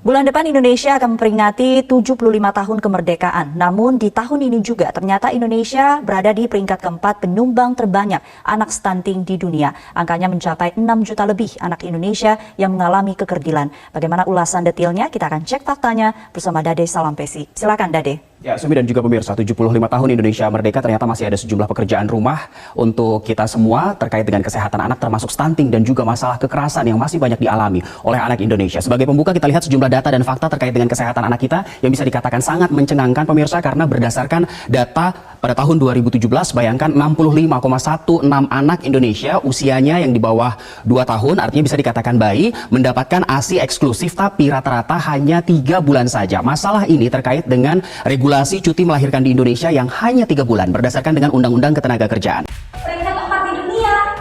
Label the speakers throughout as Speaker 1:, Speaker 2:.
Speaker 1: Bulan depan Indonesia akan memperingati 75 tahun kemerdekaan. Namun di tahun ini juga ternyata Indonesia berada di peringkat keempat penyumbang terbanyak anak stunting di dunia. Angkanya mencapai 6 juta lebih anak Indonesia yang mengalami kekerdilan. Bagaimana ulasan detailnya? Kita akan cek faktanya bersama Dade Salampesi. Silakan Dade.
Speaker 2: Ya, Sumi dan juga pemirsa, 75 tahun Indonesia merdeka, ternyata masih ada sejumlah pekerjaan rumah untuk kita semua terkait dengan kesehatan anak, termasuk stunting dan juga masalah kekerasan yang masih banyak dialami oleh anak Indonesia. Sebagai pembuka, kita lihat sejumlah data dan fakta terkait dengan kesehatan anak kita yang bisa dikatakan sangat mencengangkan pemirsa, karena berdasarkan data pada tahun 2017, bayangkan 65,16 anak Indonesia usianya yang di bawah 2 tahun, artinya bisa dikatakan bayi, mendapatkan ASI eksklusif, tapi rata-rata hanya 3 bulan saja. Masalah ini terkait dengan regulasi cuti melahirkan di Indonesia yang hanya 3 bulan berdasarkan dengan Undang-Undang Ketenagakerjaan.
Speaker 3: Peringkat 4 di dunia.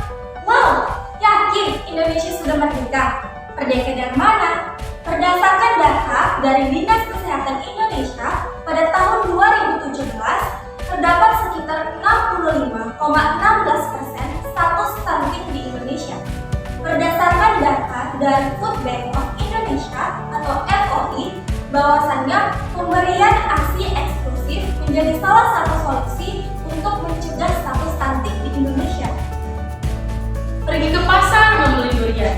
Speaker 3: Wow, yakin Indonesia sudah merdeka? Merdeka dari mana? Berdasarkan data dari Dinas Kesehatan Indonesia, pada tahun 2017 terdapat sekitar 65,16% status stunting di Indonesia. Berdasarkan data dari Food Bank of Indonesia atau FOI, bahwasannya pemberian ASI eksklusif menjadi salah satu solusi untuk mencegah status stunting di Indonesia.
Speaker 4: Pergi ke pasar membeli durian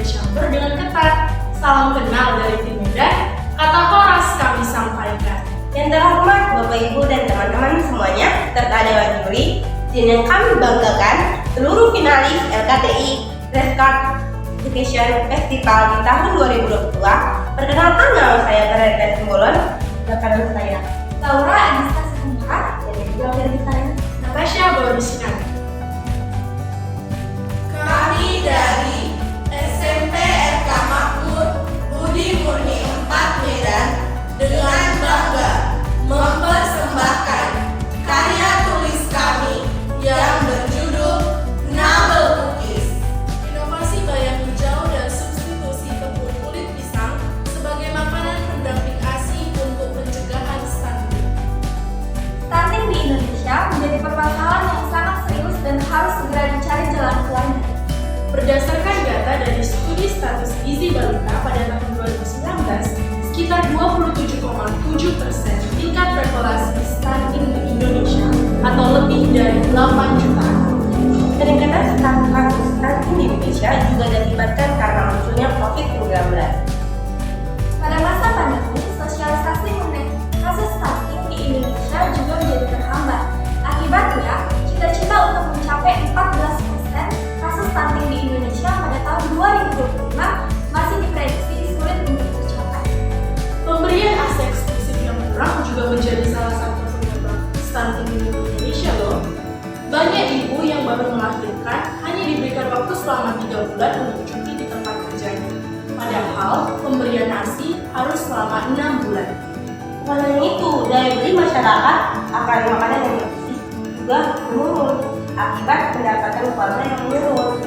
Speaker 4: dicampur dengan ketat. Salam kenal dari tim Medan, kata Horas kami sampaikan.
Speaker 5: Yang terhormat Bapak Ibu dan teman-teman semuanya, serta Dewan Juri, dan yang kami banggakan seluruh finalis LKTI Red Card Education Festival di tahun 2022. Perkenalkan, nama saya Berenda Simbolon, dan kanan saya
Speaker 3: Laura Adista Sekumbara,
Speaker 5: dan juga dari saya
Speaker 4: Natasha Borisinan.
Speaker 6: Kami dari SMP RK Makmur Budi Murni 4 Medan dengan bangga mempersembahkan karya tulis kami yang berjudul Nabel Cookies. Inovasi bayam hijau dan substitusi tepung kulit pisang sebagai makanan pendamping ASI untuk pencegahan stunting.
Speaker 3: stunting di Indonesia menjadi permasalahan yang sangat serius dan harus segera dicari jalan keluarnya.
Speaker 4: Berdasarkan data dari studi status gizi balita pada tahun 2019, sekitar 27,7% tingkat prevalensi stunting di Indonesia atau lebih dari 8 juta.
Speaker 5: peningkatan kasus stunting di Indonesia juga diakibatkan karena munculnya COVID-19.
Speaker 3: Pada masa pandemi, sosialisasi mengenai kasus stunting di Indonesia juga menjadi terhambat. Akibatnya, cita-cita untuk mencapai 14% kasus stunting di Indonesia pada tahun 2025 masih diprediksi sulit untuk tercapai.
Speaker 4: Pemberian ASI eksklusif yang kurang juga menjadi salah satu penyebab stunting di Indonesia loh. Banyak ibu yang baru melahirkan hanya diberikan waktu selama 3 bulan untuk cuti di tempat kerjanya. Padahal pemberian ASI harus selama 6 bulan.
Speaker 5: Bukan hanya itu, daya beli masyarakat akan makanan yang bersih juga menurun akibat pendapatan keluarga yang menurun.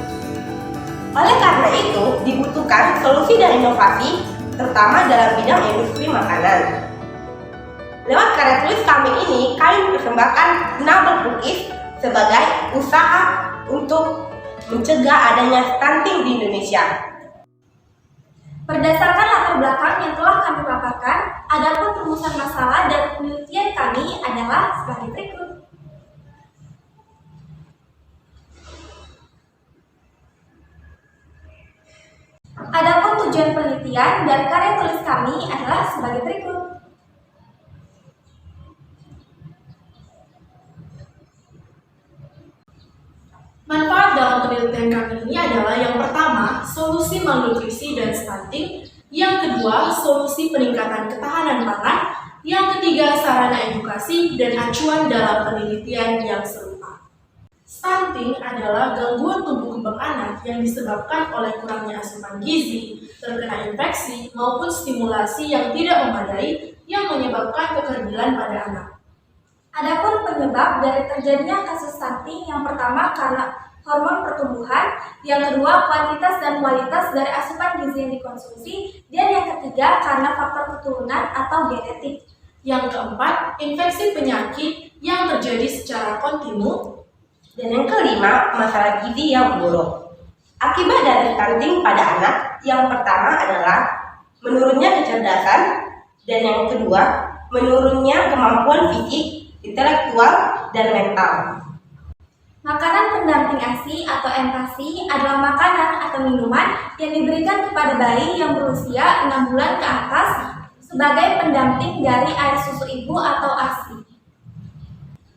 Speaker 5: Oleh karena itu, dibutuhkan solusi dan inovasi, terutama dalam bidang industri makanan. Lewat karya tulis kami ini, kami persembahkan Nabel Cookies sebagai usaha untuk mencegah adanya stunting di Indonesia.
Speaker 3: Berdasarkan latar belakang yang telah kami paparkan, adapun rumusan masalah dan penelitian kami adalah sebagai berikut. Adapun tujuan penelitian dari karya tulis kami adalah sebagai berikut.
Speaker 4: Manfaat dalam penelitian kami ini adalah yang pertama, solusi malnutrisi dan stunting, yang kedua, solusi peningkatan ketahanan pangan, yang ketiga, sarana edukasi dan acuan dalam penelitian yang serupa. Stunting adalah gangguan tumbuh kembang anak yang disebabkan oleh kurangnya asupan gizi, terkena infeksi, maupun stimulasi yang tidak memadai yang menyebabkan kekerdilan pada anak.
Speaker 3: Adapun penyebab dari terjadinya kasus stunting, yang pertama karena hormon pertumbuhan, yang kedua kuantitas dan kualitas dari asupan gizi yang dikonsumsi, dan yang ketiga karena faktor keturunan atau genetik.
Speaker 4: Yang keempat, infeksi penyakit yang terjadi secara kontinu.
Speaker 5: Dan yang kelima, masalah gizi yang buruk. Akibat dari stunting pada anak, yang pertama adalah menurunnya kecerdasan, dan yang kedua, menurunnya kemampuan fisik, intelektual, dan mental.
Speaker 3: Makanan pendamping ASI atau empasi adalah makanan atau minuman yang diberikan kepada bayi yang berusia 6 bulan ke atas sebagai pendamping dari air susu ibu atau ASI.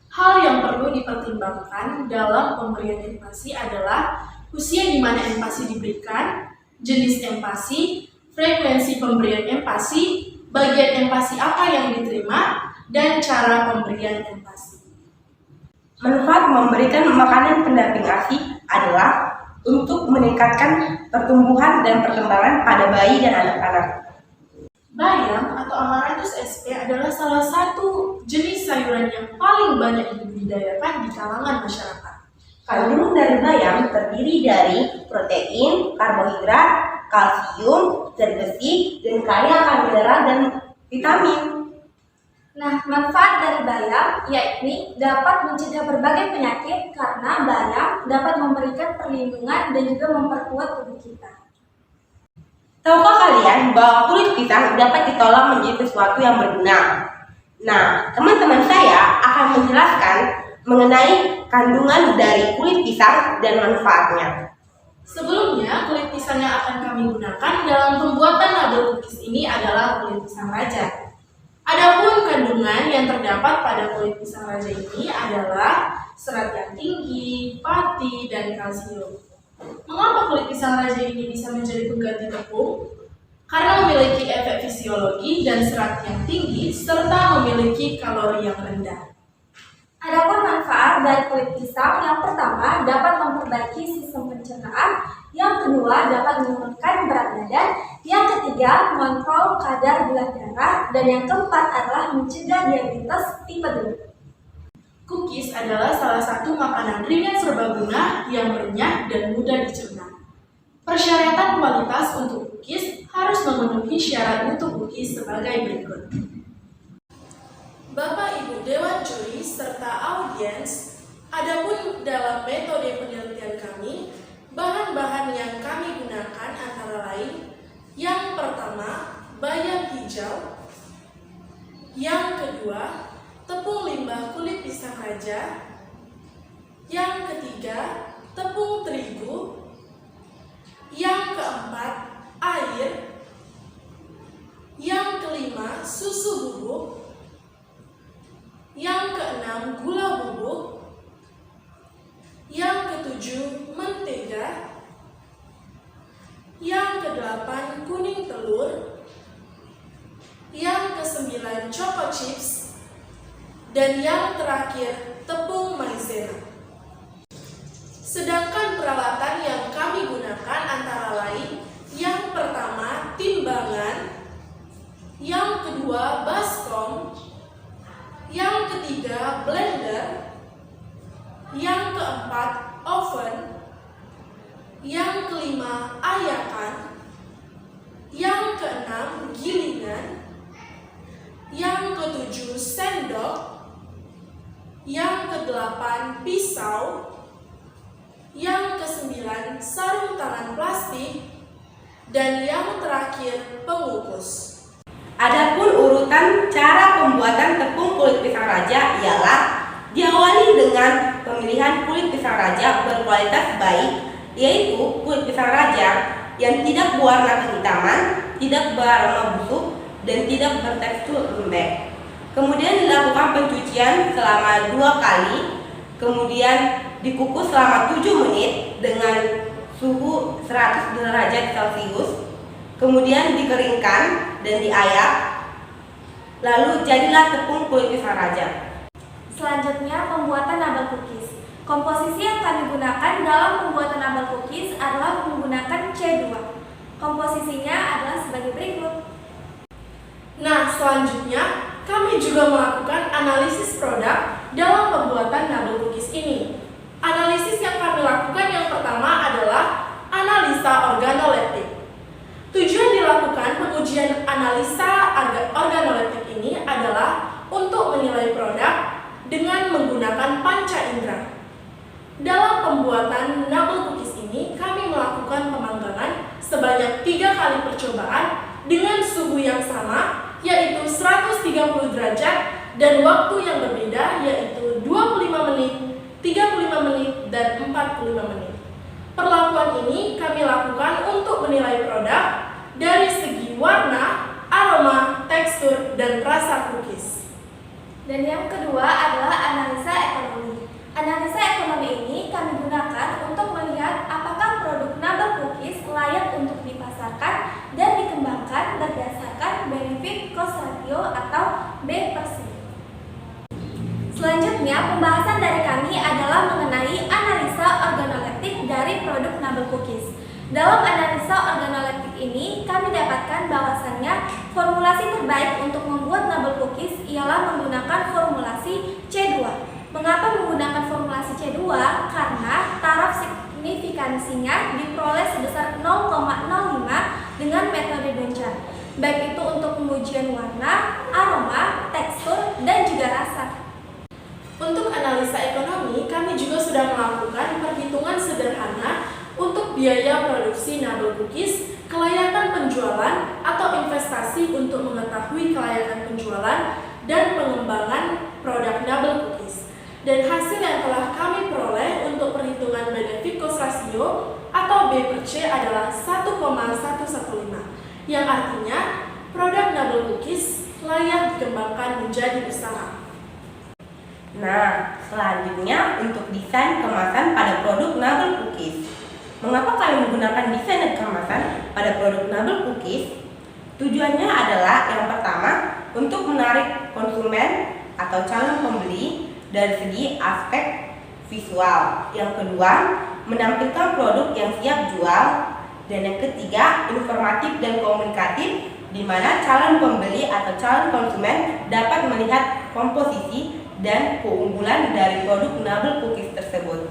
Speaker 4: Hal yang perlu dipertimbangkan dalam pemberian empasi adalah usia di mana empasi diberikan, jenis empasi, frekuensi pemberian empasi, bagian empasi apa yang diterima, dan cara pemberian empasi.
Speaker 5: Manfaat memberikan makanan pendamping ASI adalah untuk meningkatkan pertumbuhan dan perkembangan pada bayi dan anak-anak.
Speaker 4: Bayam atau Amaranthus sp adalah salah satu jenis sayuran yang paling banyak dibudidayakan di kalangan masyarakat.
Speaker 5: Kandungan dari bayam terdiri dari protein, karbohidrat, kalsium, zat besi, dan kaya akan mineral dan vitamin.
Speaker 3: Nah, manfaat dari bayam yakni dapat mencegah berbagai penyakit karena bayam dapat memberikan perlindungan dan juga memperkuat tubuh kita.
Speaker 5: Tahukah kalian bahwa kulit pisang dapat diolah menjadi sesuatu yang berguna? Nah, teman-teman saya akan menjelaskan mengenai kandungan dari kulit pisang dan manfaatnya.
Speaker 4: Sebelumnya, kulit pisang yang akan kami gunakan dalam pembuatan label cookies ini adalah kulit pisang raja. Adapun kandungan yang terdapat pada kulit pisang raja ini adalah serat yang tinggi, pati, dan kalsium. Mengapa kulit pisang raja ini bisa menjadi pengganti tepung? Karena memiliki efek fisiologi dan serat yang tinggi serta memiliki kalori yang rendah.
Speaker 3: Adapun manfaat dari kulit pisang, yang pertama dapat memperbaiki sistem pencernaan, yang kedua dapat menurunkan berat badan, yang ketiga mengontrol kadar gula darah, dan yang keempat adalah mencegah diabetes tipe 2.
Speaker 4: Cookies adalah salah satu makanan ringan serbaguna yang renyah dan mudah dicerna. Persyaratan kualitas untuk cookies harus memenuhi syarat untuk cookies sebagai berikut. Bapak Ibu Dewan Juri serta audiens, adapun dalam metode penelitian kami, bahan-bahan yang kami gunakan antara lain, yang pertama, bayam hijau, yang kedua, tepung limbah kulit pisang raja, yang ketiga, tepung terigu, yang keempat, air, yang kelima, susu bubuk, yang keenam, gula bubuk, yang ketujuh, mentega, yang kedelapan, kuning telur, yang kesembilan, choco chips, dan yang terakhir, tepung maizena. Sedangkan peralatan yang kami gunakan antara lain, yang pertama, timbangan, yang kedua, baskom, yang ketiga, blender, yang keempat, oven, yang kelima, ayakan, yang keenam, gilingan, yang ketujuh, sendok, yang kedelapan, pisau, yang kesembilan, sarung tangan plastik, dan yang terakhir, pengukus.
Speaker 5: Adapun urutan cara pembuatan tepung kulit pisang raja ialah diawali dengan pemilihan kulit pisang raja berkualitas baik, yaitu kulit pisang raja yang tidak berwarna kehitaman, tidak beraroma busuk, dan tidak bertekstur lembek. Kemudian dilakukan pencucian selama 2 kali, kemudian dikukus selama 7 menit dengan suhu 100 derajat Celcius, kemudian dikeringkan dan diayak, lalu jadilah tepung kulit pisang raja.
Speaker 3: Selanjutnya, pembuatan nabal cookies. Komposisi yang kami gunakan dalam pembuatan nabal cookies adalah menggunakan C2. Komposisinya adalah sebagai berikut.
Speaker 4: Nah, selanjutnya kami juga melakukan analisis produk dalam pembuatan nabal cookies ini. Analisis yang kami lakukan yang pertama adalah analisa organoleptik. Tujuan dilakukan pengujian analisa organoleptik ini adalah untuk menilai produk dengan menggunakan panca indera. Dalam pembuatan nabal cookies ini, kami melakukan pemanggangan sebanyak 3 kali percobaan dengan suhu yang sama, yaitu 130 derajat, dan waktu yang berbeda, yaitu 25 menit, 35 menit, dan 45 menit. Perlakuan ini kami lakukan untuk menilai produk dari segi warna, aroma, tekstur, dan rasa cookies.
Speaker 3: Dan yang kedua adalah analisa ekonomi. Analisa ekonomi ini kami gunakan untuk melihat apakah produk Nabel Cookies layak untuk dipasarkan dan dikembangkan berdasarkan benefit cost ratio atau B/C. Selanjutnya, pembahasan dari kami adalah mengenai analisa organoleptik dari produk Nabel Cookies. Dalam analisa organoleptik ini, kami dapatkan bahwasannya formulasi terbaik untuk membuat Nabel Cookies ialah menggunakan formulasi C2. Mengapa menggunakan formulasi C2? Karena taraf signifikansinya diperoleh sebesar 0,05 dengan metode Donjan, baik itu untuk pengujian warna, aroma, tekstur, dan juga rasa.
Speaker 4: Untuk analisa ekonomi, kami juga sudah melakukan perhitungan sederhana untuk biaya produksi Nabel Cookies, kelayakan penjualan atau investasi untuk mengetahui kelayakan penjualan dan pengembangan produk Nabel Cookies. Dan hasil yang telah kami peroleh untuk perhitungan benefit cost ratio atau B/C adalah 1,115, yang artinya produk Nabel Cookies layak dikembangkan menjadi usaha.
Speaker 5: Nah, selanjutnya untuk desain kemasan pada produk Nabel Cookies. Mengapa kami menggunakan desain dan kemasan pada produk Nabel Cookies? Tujuannya adalah yang pertama, untuk menarik konsumen atau calon pembeli dari segi aspek visual. Yang kedua, menampilkan produk yang siap jual. Dan yang ketiga, informatif dan komunikatif, di mana calon pembeli atau calon konsumen dapat melihat komposisi dan keunggulan dari produk Nabel Cookies tersebut.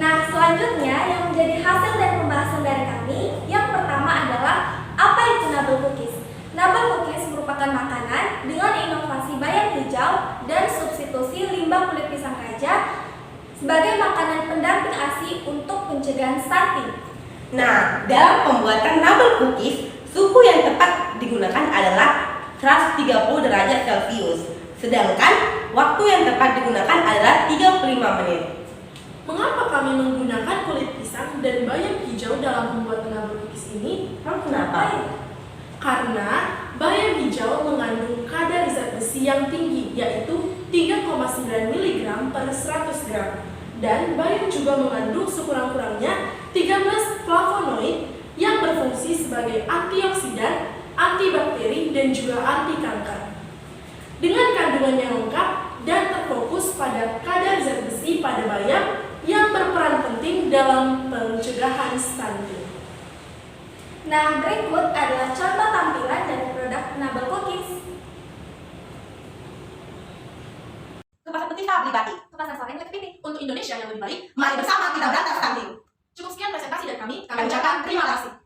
Speaker 3: Nah, selanjutnya yang menjadi hasil dan pembahasan dari kami, yang pertama adalah apa itu Nabel Cookies? Nabel Cookies merupakan makanan dengan inovasi bayam hijau dan substitusi limbah kulit pisang raja sebagai makanan pendamping ASI untuk pencegahan stunting.
Speaker 5: Nah, dalam pembuatan Nabel Cookies, suhu yang tepat digunakan adalah 130 derajat Celcius. Sedangkan waktu yang tepat digunakan adalah 35 menit.
Speaker 4: Mengapa kami menggunakan kulit pisang dan bayam hijau dalam membuat Nabel Cookies ini?
Speaker 5: Kenapa?
Speaker 4: Karena bayam hijau mengandung kadar zat besi yang tinggi, yaitu 3,9 mg per 100 gram. Dan bayam juga mengandung sekurang-kurangnya 13 flavonoid yang berfungsi sebagai antioksidan, antibakteri, dan juga anti kanker. Dengan kandungan yang lengkap dan terfokus pada kadar zat besi pada bayam yang berperan penting dalam pencegahan stunting.
Speaker 3: Nah, berikut adalah contoh tampilan dari produk Nabel Cookies.
Speaker 5: Ke pasar betina beli batik.
Speaker 3: Ke pasar sore yang lebih pilih.
Speaker 4: Untuk Indonesia yang lebih baik,
Speaker 5: Mari bersama kita berantas stunting.
Speaker 4: cukup sekian presentasi dari kami ucapkan terima kasih.